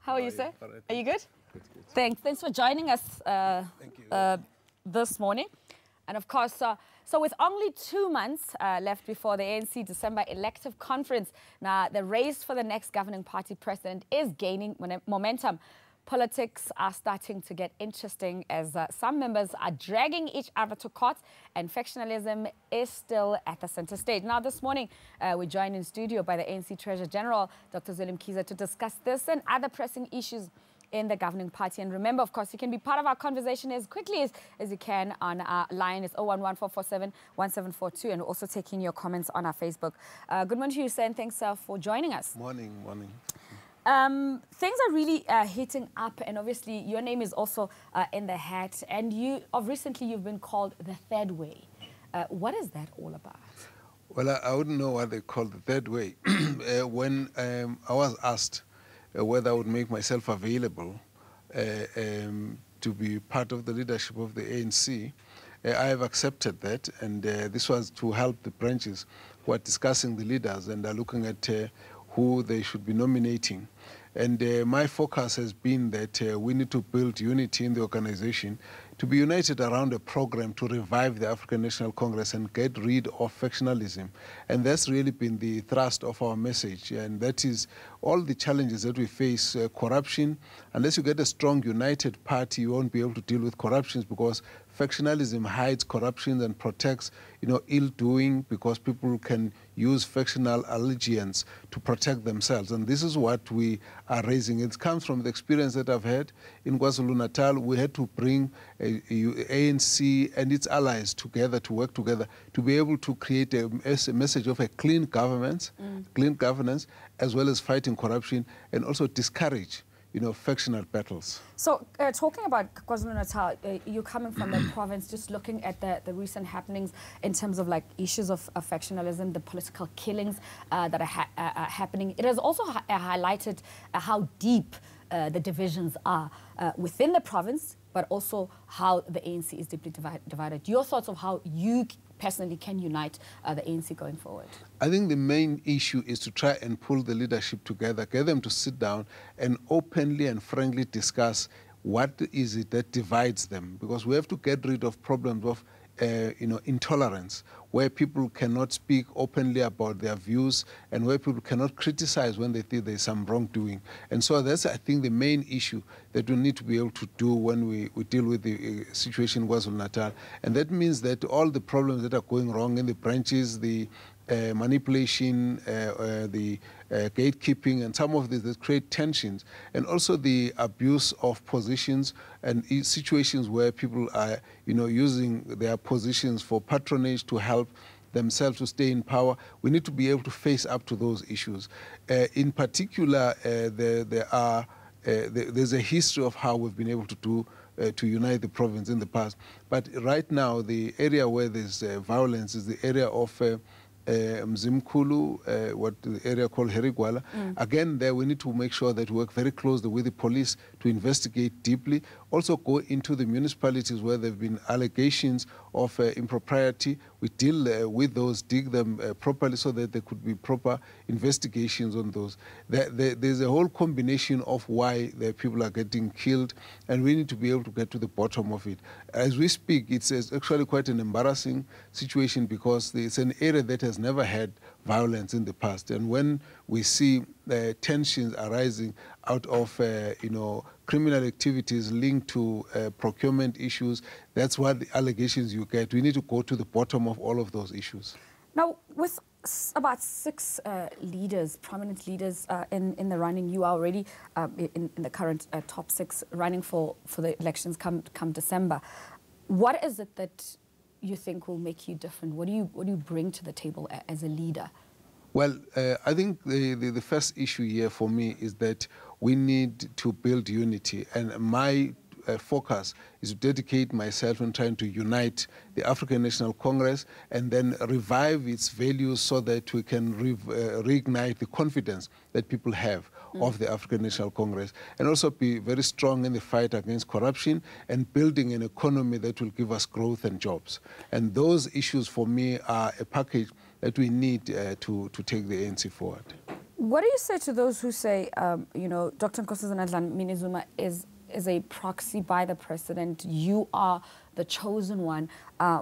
How are you, sir? All right. Are you good? Good. Thanks for joining us Thank you. this morning. And of course, so with only 2 months left before the ANC December elective conference, now the race for the next governing party president is gaining momentum. Politics are starting to get interesting as some members are dragging each other to court, and factionalism is still at the center stage. Now, this morning, we're joined in studio by the ANC Treasurer General, Dr Zweli Mkhize, to discuss this and other pressing issues in the governing party. And remember, of course, you can be part of our conversation as quickly as you can on our line. It's 011-447-1742, and also taking your comments on our Facebook. Good morning to you, sir, and thanks for joining us. Morning. Things are really heating up, and obviously your name is also in the hat, and recently you've been called the third way. What is that all about? Well, I wouldn't know what they call the third way. When I was asked whether I would make myself available to be part of the leadership of the ANC, I have accepted that, and this was to help the branches who are discussing the leaders and are looking at who they should be nominating. And my focus has been that we need to build unity in the organization, to be united around a program to revive the African National Congress and get rid of factionalism. And that's really been the thrust of our message. And that is all the challenges that we face, corruption. Unless you get a strong, united party, you won't be able to deal with corruptions, because factionalism hides corruption and protects, ill-doing, because people can use factional allegiance to protect themselves. And this is what we are raising. It comes from the experience that I've had in KwaZulu-Natal. We had to bring ANC and its allies together to work together to be able to create a message of a clean governance, as well as fighting corruption, and also discourage factional battles. So talking about KwaZulu-Natal, you're coming from the province, just looking at the recent happenings in terms of issues of factionalism, the political killings that are happening. It has also highlighted how deep the divisions are within the province, but also how the ANC is deeply divided. Your thoughts of how you personally can unite the ANC going forward? I think the main issue is to try and pull the leadership together, get them to sit down and openly and frankly discuss what is it that divides them, because we have to get rid of problems of intolerance, where people cannot speak openly about their views and where people cannot criticize when they think there's some wrongdoing. And so that's, I think, the main issue that we need to be able to do when we deal with the situation in KwaZulu-Natal. And that means that all the problems that are going wrong in the branches, the manipulation, the gatekeeping, and some of this that create tensions, and also the abuse of positions and situations where people are, using their positions for patronage to help themselves to stay in power. We need to be able to face up to those issues. In particular, there's a history of how we've been able to do to unite the province in the past. But right now, the area where there's violence is the area of Mzimkhulu, what the area called Herigwala. Again, there we need to make sure that we work very closely with the police to investigate deeply. Also go into the municipalities where there have been allegations of impropriety. We deal with those, dig them properly so that there could be proper investigations on those. There's a whole combination of why the people are getting killed, and we need to be able to get to the bottom of it. As we speak, it's actually quite an embarrassing situation, because it's an area that has never had violence in the past. And when we see tensions arising out of criminal activities linked to procurement issues, that's what the allegations you get. We need to go to the bottom of all of those issues. Now, with about 6 leaders, prominent leaders in the running, you are already in the current top 6 running for the elections come December. What is it that you think will make you different? What do you bring to the table as a leader? Well, I think the first issue here for me is that we need to build unity, and my focus is to dedicate myself in trying to unite the African National Congress and then revive its values so that we can reignite the confidence that people have of the African National Congress, and also be very strong in the fight against corruption and building an economy that will give us growth and jobs. And those issues for me are a package that we need to take the ANC forward. What do you say to those who say, you know, Dr. Nkosazana Dlamini-Zuma is a proxy by the president? You are the chosen one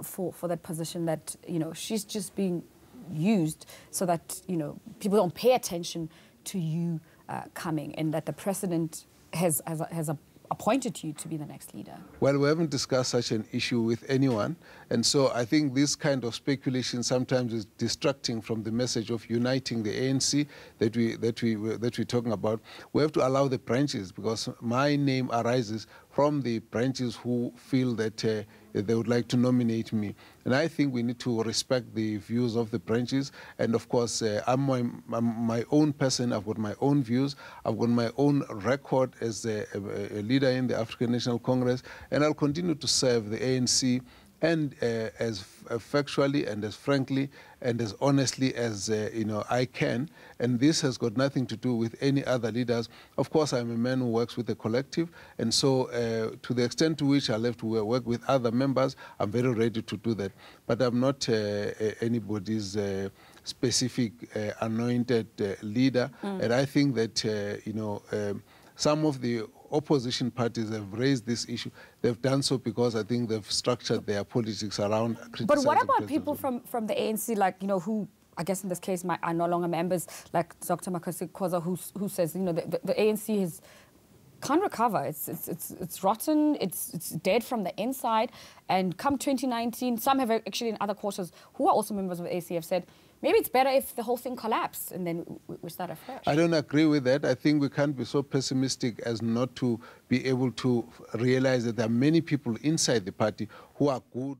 for that position, that, you know, she's just being used so that, you know, people don't pay attention to you coming, and that the president has appointed you to be the next leader? Well, we haven't discussed such an issue with anyone, and so I think this kind of speculation sometimes is distracting from the message of uniting the ANC that we're talking about. We have to allow the branches, because my name arises from the branches who feel that they would like to nominate me. And I think we need to respect the views of the branches. And of course, I'm my own person. I've got my own views. I've got my own record as a leader in the African National Congress. And I'll continue to serve the ANC, and as factually and as frankly and as honestly as you know, I can. And this has got nothing to do with any other leaders. Of course, I'm a man who works with the collective, and so to the extent to which I have to work with other members, I'm very ready to do that. But I'm not anybody's specific anointed leader. And I think that you know, some of the opposition parties have raised this issue. They've done so because I think they've structured their politics around criticizing. But what about people from the ANC, like, you know, who, I guess in this case, are no longer members, like Dr. Mkhize, who says, you know, the ANC can't recover. It's rotten. It's dead from the inside. And come 2019, some have actually in other quarters who are also members of the ANC have said, maybe it's better if the whole thing collapsed and then we start afresh. I don't agree with that. I think we can't be so pessimistic as not to be able to realize that there are many people inside the party who are good.